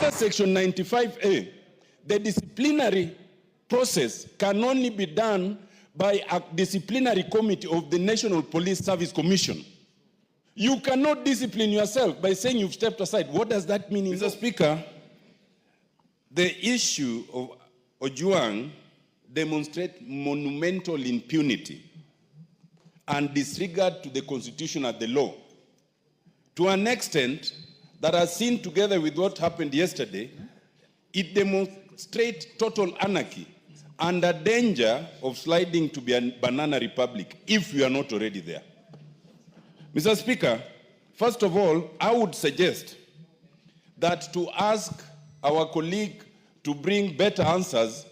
Under Section 95A, the disciplinary process can only be done by a disciplinary committee of the National Police Service Commission. You cannot discipline yourself by saying you've stepped aside. What does that mean? Mr. Speaker, the issue of Ojwang demonstrates monumental impunity and disregard to the Constitution and the law, to an extent that, as seen together with what happened yesterday, it demonstrates total anarchy and a danger of sliding to be a banana republic if we are not already there. Mr. Speaker, first of all, I would suggest that to ask our colleague to bring better answers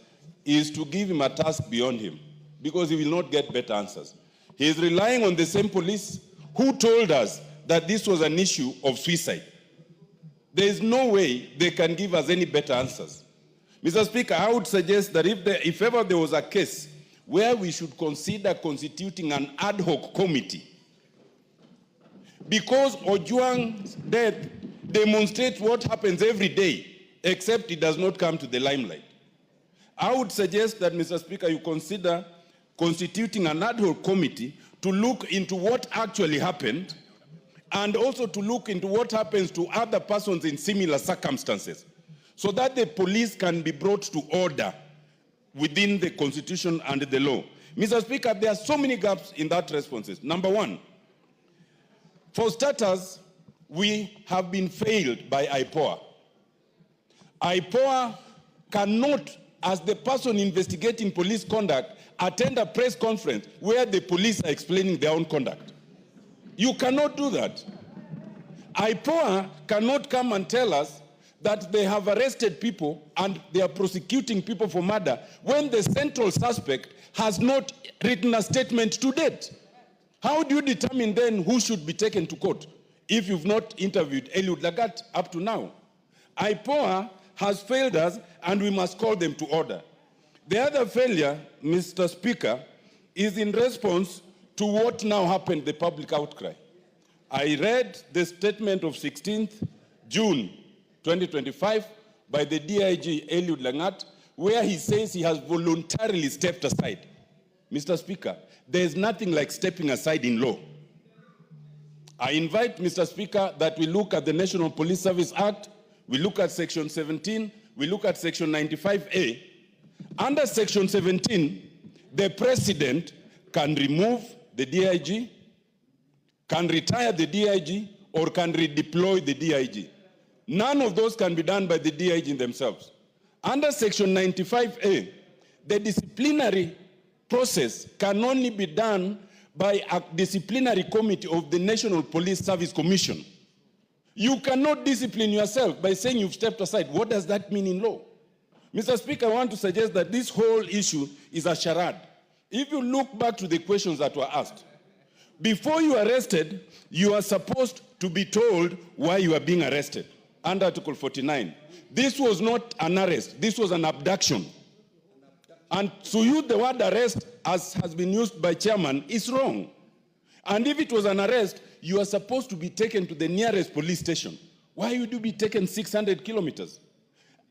is to give him a task beyond him, because he will not get better answers. He is relying on the same police who told us that this was an issue of suicide. There is no way they can give us any better answers. Mr. Speaker, I would suggest that if ever there was a case where we should consider constituting an ad hoc committee, because Ojwang's death demonstrates what happens every day, except it does not come to the limelight. I would suggest that, Mr. Speaker, you consider constituting an ad hoc committee to look into what actually happened, and also to look into what happens to other persons in similar circumstances, so that the police can be brought to order within the Constitution and the law. Mr. Speaker, there are so many gaps in that responses. Number one, for starters, we have been failed by IPOA. IPOA cannot, as the person investigating police conduct, attend a press conference where the police are explaining their own conduct. You cannot do that. IPOA cannot come and tell us that they have arrested people and they are prosecuting people for murder when the central suspect has not written a statement to date. How do you determine then who should be taken to court if you've not interviewed Eliud Lagat up to now? IPOA has failed us, and we must call them to order. The other failure, Mr. Speaker, is in response to what now happened, the public outcry. I read the statement of 16th June 2025 by the DIG Eliud Lagat, where he says he has voluntarily stepped aside. Mr. Speaker, there is nothing like stepping aside in law. I invite, Mr. Speaker, that we look at the National Police Service Act, we look at Section 17, we look at Section 95A. Under Section 17, the President can remove the DIG, can retire the DIG, or can redeploy the DIG. None of those can be done by the DIG themselves. Under Section 95A, the disciplinary process can only be done by a disciplinary committee of the National Police Service Commission. You cannot discipline yourself by saying you've stepped aside. What does that mean in law? Mr. Speaker, I want to suggest that this whole issue is a charade. If you look back to the questions that were asked, before you are arrested, you are supposed to be told why you are being arrested under Article 49. This was not an arrest. This was an abduction. And to use the word arrest, as has been used by chairman, is wrong. And if it was an arrest, you are supposed to be taken to the nearest police station. Why would you be taken 600 kilometers?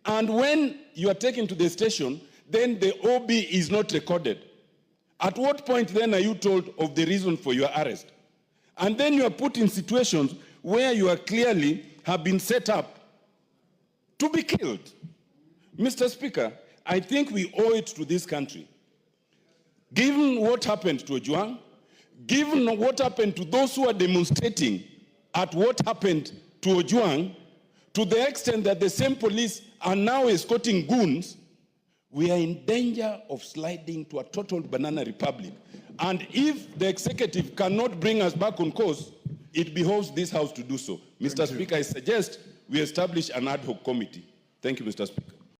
And when you are taken to the station, then the OB is not recorded. At what point then are you told of the reason for your arrest? And then you are put in situations where you are clearly have been set up to be killed. Mr. Speaker, I think we owe it to this country, given what happened to Ojwang, given what happened to those who are demonstrating at what happened to Ojwang, to the extent that the same police are now escorting goons, we are in danger of sliding to a total banana republic. And if the executive cannot bring us back on course, it behoves this House to do so. Mr. Speaker, I suggest we establish an ad hoc committee. Thank you, Mr. Speaker.